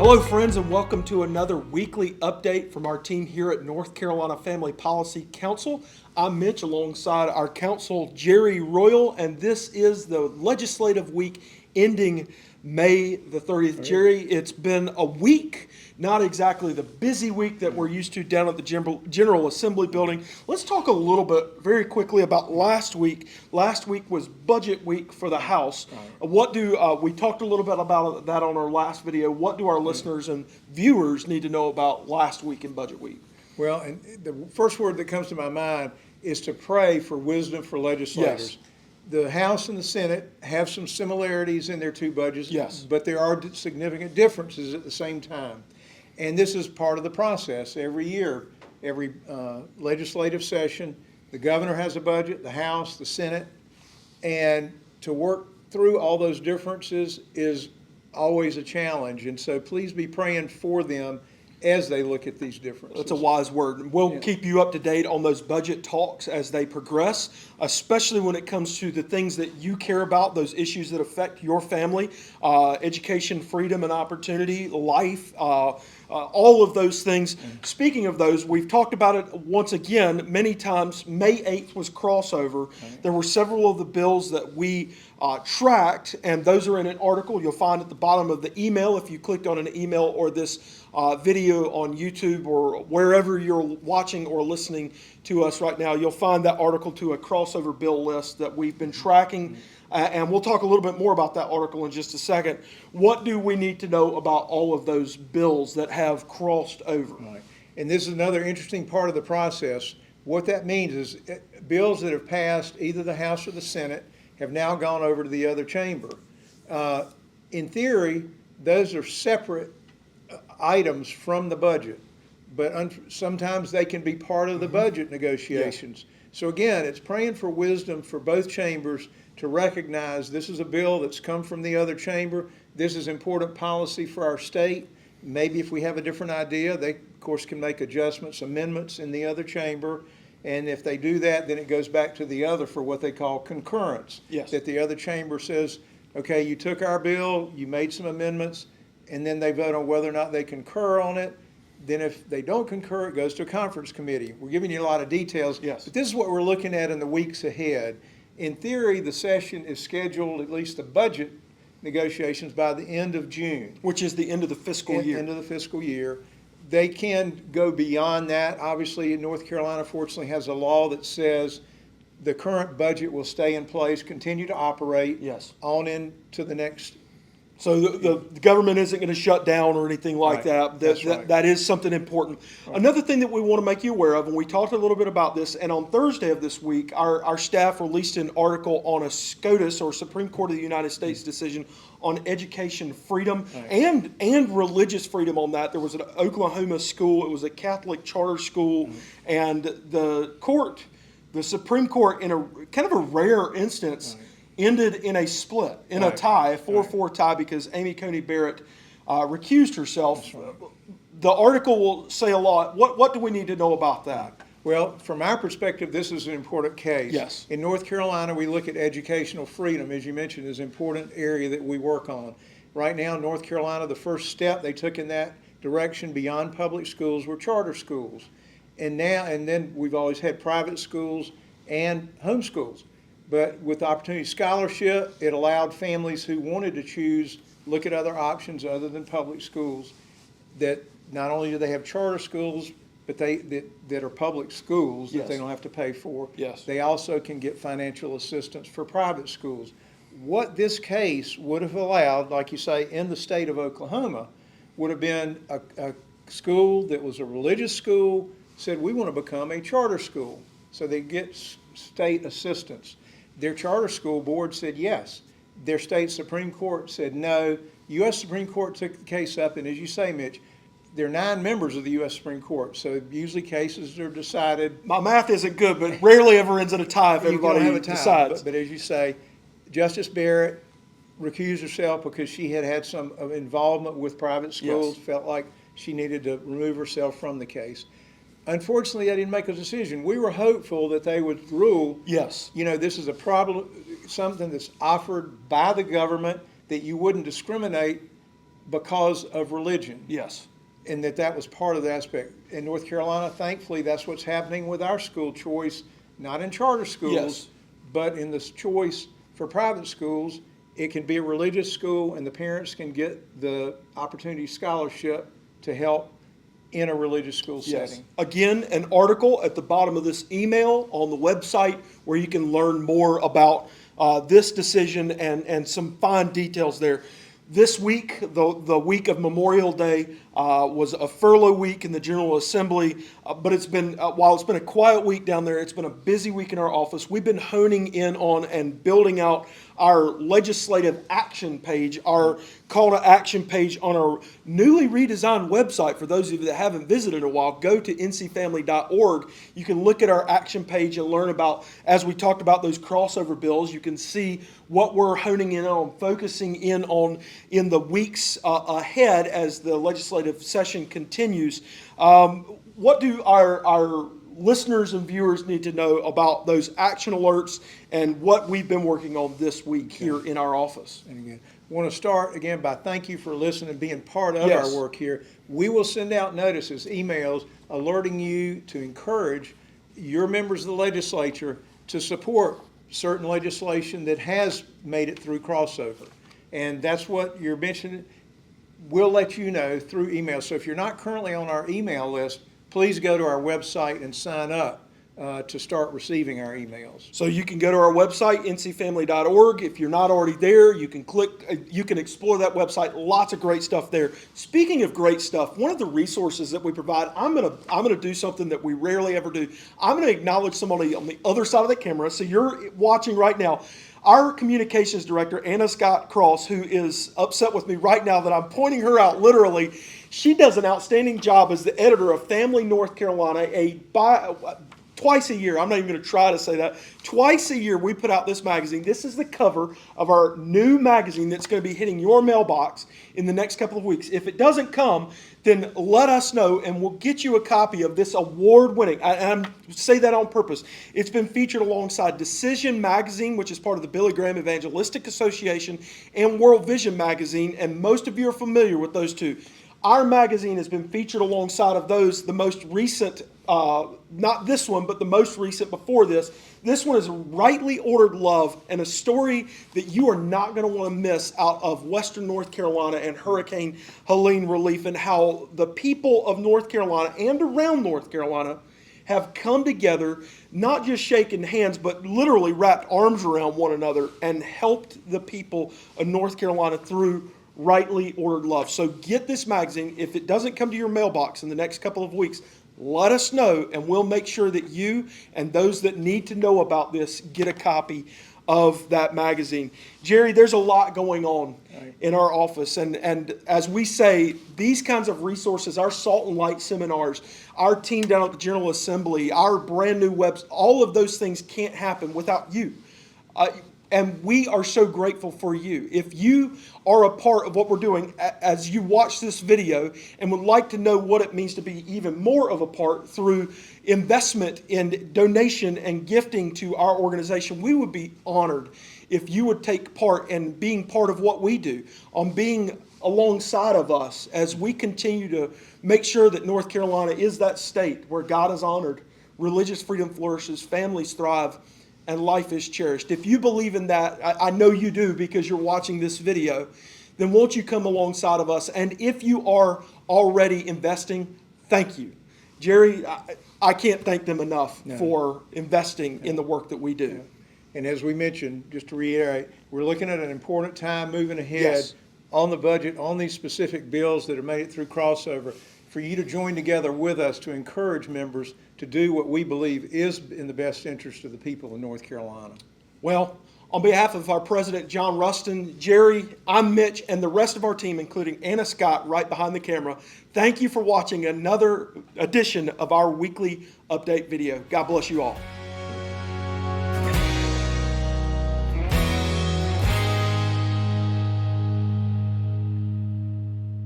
Hello, friends, and welcome to another weekly update from our team here at North Carolina Family Policy Council. I'm Mitch alongside our counsel, Jerry Royal, and this is the legislative week ending May the 30th. Jerry, it's been a week, not exactly the busy week that we're used to down at the General Assembly building. Let's talk a little bit very quickly about last week. Last week was budget week for the House. What do we talked a little bit about that on our last video. What do our listeners and viewers need to know about last week in budget week? Well, and the first word that comes to my mind is to pray for wisdom for legislators. Yes. The House and the Senate have some similarities in their two budgets, Yes. but there are significant differences at the same time. And this is part of the process. Every year, every legislative session, the governor has a budget, the House, the Senate, and to work through all those differences is always a challenge. And so please be praying for them as they look at these differences. That's a wise word. We'll keep you up to date on those budget talks as they progress, especially when it comes to the things that you care about, those issues that affect your family, education, freedom and opportunity, life, all of those things. Speaking of those, we've talked about it once again many times. May 8th was crossover. There were several of the bills that we tracked, and those are in an article you'll find at the bottom of the email if you clicked on an email or this video on YouTube or wherever you're watching or listening to us right now. You'll find that article to a crossover bill list that we've been tracking. And we'll talk a little bit more about that article in just a second. What do we need to know about all of those bills that have crossed over? Right. And this is another interesting part of the process. What that means is bills that have passed either the House or the Senate have now gone over to the other chamber. In theory, those are separate items from the budget, but sometimes they can be part of the budget negotiations. So again, it's praying for wisdom for both chambers to recognize this is a bill that's come from the other chamber. This is important policy for our state. Maybe if we have a different idea, they, of course, can make adjustments, amendments in the other chamber. And if they do that, then it goes back to the other for what they call concurrence. Yes. That the other chamber says, okay, you took our bill, you made some amendments, and then they vote on whether or not they concur on it. Then if they don't concur, it goes to a conference committee. We're giving you a lot of details, Yes. but this is what we're looking at in the weeks ahead. In theory, the session is scheduled, at least the budget negotiations, by the end of June. Which is the end of the fiscal year. End of the fiscal year. They can go beyond that. Obviously, North Carolina, fortunately, has a law that says the current budget will stay in place, continue to operate Yes. on into the next. So the government isn't going to shut down or anything like Right. that. That is something important. Right. Another thing that we want to make you aware of, and we talked a little bit about this, and on Thursday of this week, our staff released an article on a SCOTUS, or Supreme Court of the United States decision on education freedom and religious freedom on that. There was an Oklahoma school. It was a Catholic charter school, and the Supreme Court, in a kind of a rare instance, ended in a split, in a tie, a 4-4 tie, because Amy Coney Barrett recused herself. The article will say a lot. What do we need to know about that? Well, from our perspective, this is an important case. Yes. In North Carolina, we look at educational freedom, as you mentioned, is an important area that we work on. Right now, in North Carolina, the first step they took in that direction beyond public schools were charter schools. And then we've always had private schools and homeschools. But with the Opportunity Scholarship, it allowed families who wanted to choose, look at other options other than public schools, that not only do they have charter schools, but that are public schools that they don't have to pay for. Yes. They also can get financial assistance for private schools. What this case would have allowed, like you say, in the state of Oklahoma, would have been a school that was a religious school, said we want to become a charter school. So they get state assistance. Their charter school board said yes. Their state Supreme Court said no. U.S. Supreme Court took the case up, and as you say, Mitch, there are 9 members of the U.S. Supreme Court, so usually cases are decided. My math isn't good, but rarely ever ends in a tie if everybody decides. But as you say, Justice Barrett recused herself because she had some involvement with private schools, felt like she needed to remove herself from the case. Unfortunately, they didn't make a decision. We were hopeful that they would rule, Yes. This is a problem, something that's offered by the government, that you wouldn't discriminate because of religion. Yes. And that was part of the aspect. In North Carolina, thankfully, that's what's happening with our school choice, not in charter schools, Yes. but in this choice for private schools. It can be a religious school, and the parents can get the opportunity scholarship to help in a religious school Yes. setting. Again, an article at the bottom of this email on the website where you can learn more about this decision and some fine details there. This week, the week of Memorial Day, was a furlough week in the General Assembly, but it's been, while it's been a quiet week down there, it's been a busy week in our office. We've been honing in on and building out our legislative action page, our call to action page on our newly redesigned website. For those of you that haven't visited in a while, go to ncfamily.org. You can look at our action page and learn about, as we talked about those crossover bills, you can see what we're honing in on, focusing in on in the weeks ahead as the legislative session continues. What do our listeners and viewers need to know about those action alerts and what we've been working on this week here in our office? And again, I want to start again by thank you for listening and being part of Yes. our work here. We will send out notices, emails, alerting you to encourage your members of the legislature to support certain legislation that has made it through crossover. And that's what you're mentioning. We'll let you know through email. So if you're not currently on our email list, please go to our website and sign up to start receiving our emails. So you can go to our website, ncfamily.org. If you're not already there, you can you can explore that website. Lots of great stuff there. Speaking of great stuff, one of the resources that we provide, I'm gonna do something that we rarely ever do. I'm gonna acknowledge somebody on the other side of the camera. So you're watching right now. Our communications director, Anna Scott Cross, who is upset with me right now that I'm pointing her out literally, she does an outstanding job as the editor of Family North Carolina, twice a year. I'm not even going to try to say that. Twice a year we put out this magazine. This is the cover of our new magazine that's going to be hitting your mailbox in the next couple of weeks. If it doesn't come, then let us know and we'll get you a copy of this award-winning, and I say that on purpose. It's been featured alongside Decision Magazine, which is part of the Billy Graham Evangelistic Association, and World Vision Magazine, and most of you are familiar with those two. Our magazine has been featured alongside of those, the most recent, not this one, but the most recent before this. This one is Rightly Ordered Love, and a story that you are not going to want to miss out of Western North Carolina and Hurricane Helene relief, and how the people of North Carolina and around North Carolina have come together, not just shaking hands, but literally wrapped arms around one another and helped the people of North Carolina through Rightly Ordered Love. So get this magazine. If it doesn't come to your mailbox in the next couple of weeks, let us know, and we'll make sure that you and those that need to know about this get a copy of that magazine. Jerry, there's a lot going on in our office, and as we say, these kinds of resources, our Salt and Light seminars, our team down at the General Assembly, our brand new webs, all of those things can't happen without you. And we are so grateful for you. If you are a part of what we're doing as you watch this video and would like to know what it means to be even more of a part through investment in donation and gifting to our organization, we would be honored if you would take part in being part of what we do, on being alongside of us as we continue to make sure that North Carolina is that state where God is honored, religious freedom flourishes, families thrive, and life is cherished. If you believe in that, I know you do because you're watching this video, then won't you come alongside of us? And if you are already investing, thank you. Jerry, I can't thank them enough for investing in the work that we do. Yeah. And as we mentioned, just to reiterate, we're looking at an important time moving ahead on the budget, on these specific bills that have made it through crossover, for you to join together with us to encourage members to do what we believe is in the best interest of the people of North Carolina. Well, on behalf of our president, John Rustin, Jerry, I'm Mitch, and the rest of our team, including Anna Scott right behind the camera, thank you for watching another edition of our weekly update video. God bless you all.